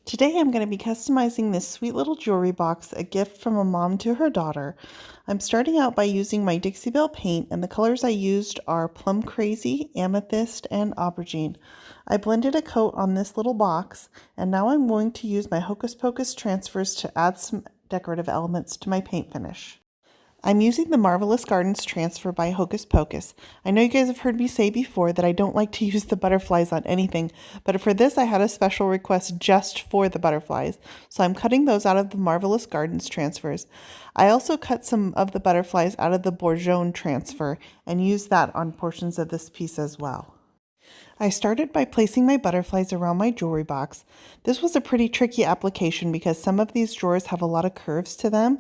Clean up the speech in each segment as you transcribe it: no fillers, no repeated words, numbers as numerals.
Today I'm going to be customizing this sweet little jewelry box, a gift from a mom to her daughter. I'm starting out by using my Dixie Belle paint, and the colors I used are Plum Crazy, Amethyst, and Aubergine. I blended a coat on this little box, and now I'm going to use my Hocus Pocus transfers to add some decorative elements to my paint finish. I'm using the Marvelous Gardens transfer by Hocus Pocus. I know you guys have heard me say before that I don't like to use the butterflies on anything, but for this I had a special request just for the butterflies, so I'm cutting those out of the Marvelous Gardens transfers. I also cut some of the butterflies out of the Bourgeon transfer and used that on portions of this piece as well. I started by placing my butterflies around my jewelry box. This was a pretty tricky application because some of these drawers have a lot of curves to them.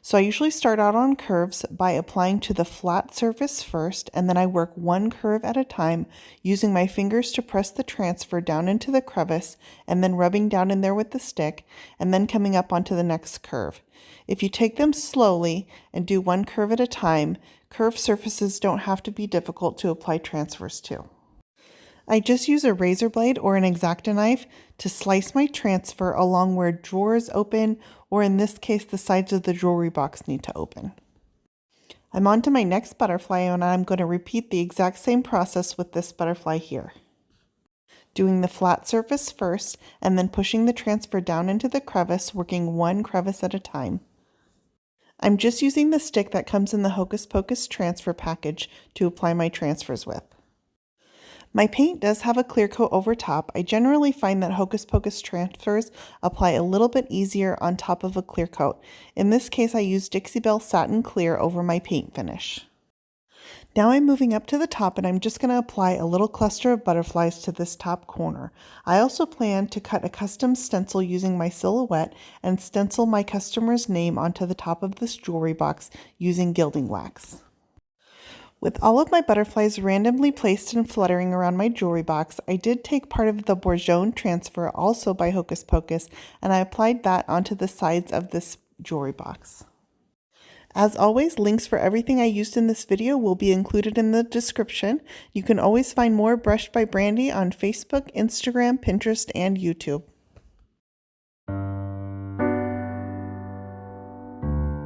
So I usually start out on curves by applying to the flat surface first, and then I work one curve at a time using my fingers to press the transfer down into the crevice and then rubbing down in there with the stick and then coming up onto the next curve. If you take them slowly and do one curve at a time, curved surfaces don't have to be difficult to apply transfers to. I just use a razor blade or an X-Acto knife to slice my transfer along where drawers open, or in this case, the sides of the jewelry box need to open. I'm on to my next butterfly, and I'm going to repeat the exact same process with this butterfly here. Doing the flat surface first, and then pushing the transfer down into the crevice, working one crevice at a time. I'm just using the stick that comes in the Hocus Pocus transfer package to apply my transfers with. My paint does have a clear coat over top. I generally find that Hocus Pocus transfers apply a little bit easier on top of a clear coat. In this case, I used Dixie Belle Satin Clear over my paint finish. Now I'm moving up to the top, and I'm just going to apply a little cluster of butterflies to this top corner. I also plan to cut a custom stencil using my silhouette and stencil my customer's name onto the top of this jewelry box using gilding wax. With all of my butterflies randomly placed and fluttering around my jewelry box, I did take part of the Bourgeon transfer, also by Hocus Pocus, and I applied that onto the sides of this jewelry box. As always, links for everything I used in this video will be included in the description. You can always find more Brushed by Brandy on Facebook, Instagram, Pinterest, and YouTube.